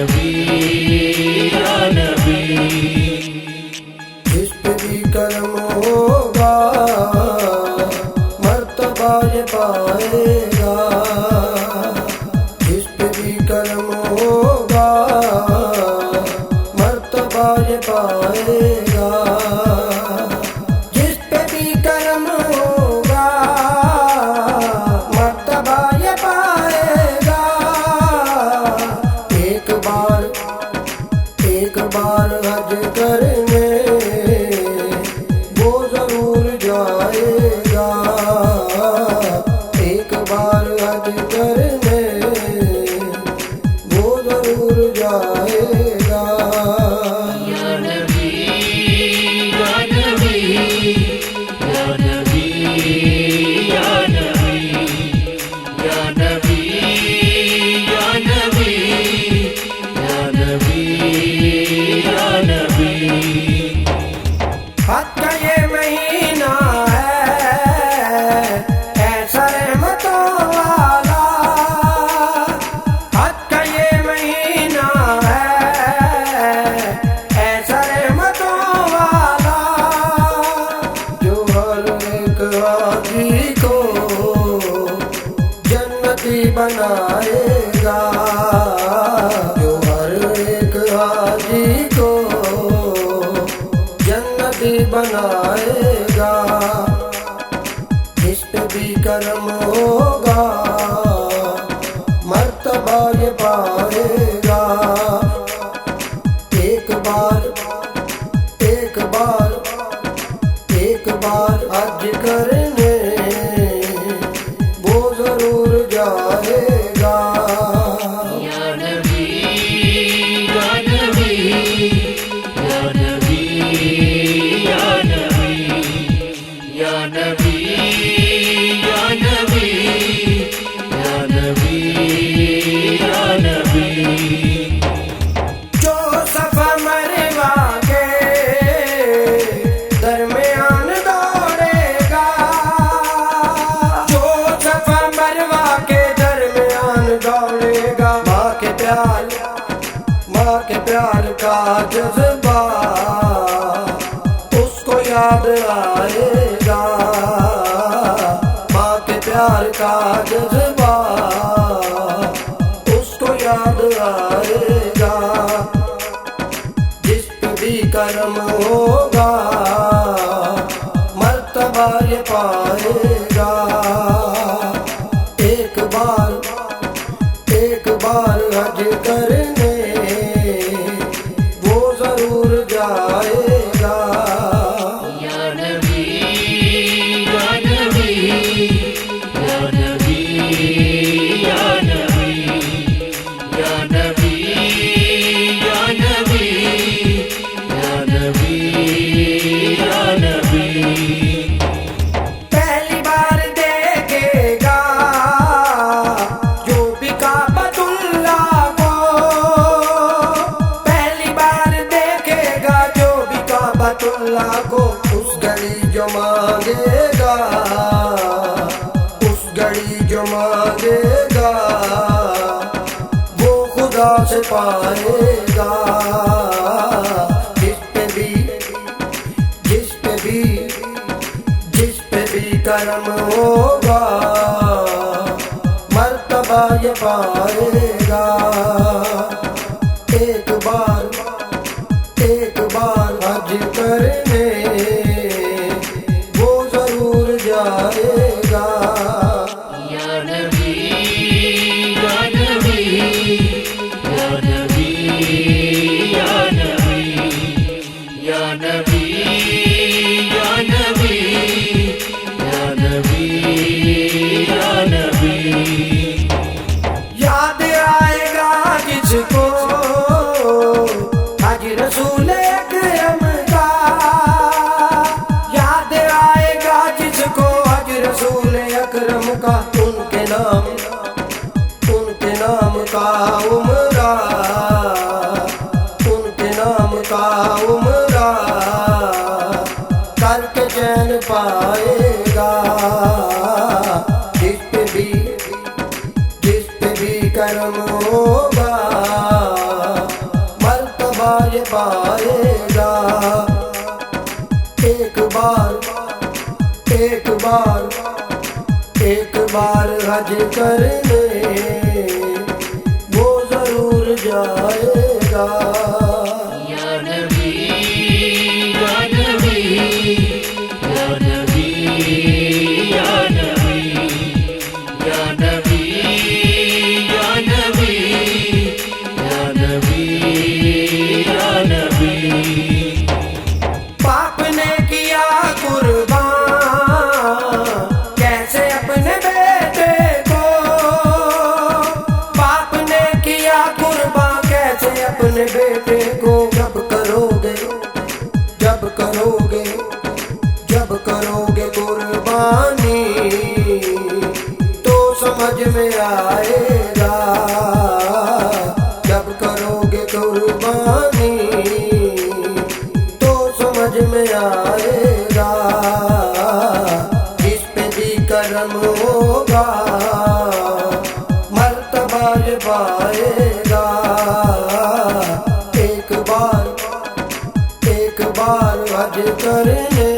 नबी या नबी। जिस पे भी कर्म होगा मर्तबा ये पाएगा। जिस पे भी कर्म होगा मर्तबा ये पाएगा। जिस पे भी कर्म होगा मर्तबा ये पाएगा। एक बार हज करने वो जरूर जाएगा। एक बार हज करने वो जरूर जाएगा। या नबी या नबी या नबी या नबी या नबी या नबी या नबी या नबी। हज का ये महीना है ऐसा रहमतों वाला। हज का ये महीना है ऐसा रहमतों वाला। जो हर एक हाजी को जन्नती बनाएगा। जो हर एक हाजी को जन्नती बनाएगा। जिस पे भी कर्म होगा मर्तबा ये पाएगा। एक बार हज करने वो जरूर जाएगा। या नबी या नबी या नबी या नबी या नबी या नबी या नबी या नबी। जो सफा मरवा के दरमियान दौड़ेगा। जो सफा मरवा के दरमियान दौड़ेगा। माँ के प्यार का जज्बा उसको याद आएगा। माँ के प्यार का जज्बा उसको याद आएगा। जिस पे भी कर्म होगा मर्तबा ये पाएगा। एक बार हज करने वो जरूर जाएगा। या नबी या नबी या नबी या नबी या नबी या नबी या नबी या नबी। पहली बार देखेगा जो भी काबतुल्लाह को। पहली बार देखेगा जो भी काबतुल्लाह को। उस घड़ी जो मांगेगा उस घड़ी जो मांगेगा वो खुदा से पाएगा। जिस पे भी कर्म होगा मर्तबा ये पाएगा। एक बार हज करने वो जरूर जाएगा। या नबी या नबी या नबी या नबी या नबी या नबी या नबी या नबी। याद आएगा जिसको हज रसूल अकरम का। बार हज करने वो जरूर जाएगा। या नबी या नबी या नबी या नबी या नबी या नबी या नबी या नबी। बाप ने किया कुर्बान कैसे अपने बेटे को, बाप ने किया कुर्बान कैसे अपने बेटे को। जब करोगे कुर्बानी तो समझ में आएगा। जब करोगे कुर्बानी तो समझ में आएगा। जिस पे भी करम होगा मर्तबा ये पाएगा। एक बार हज करने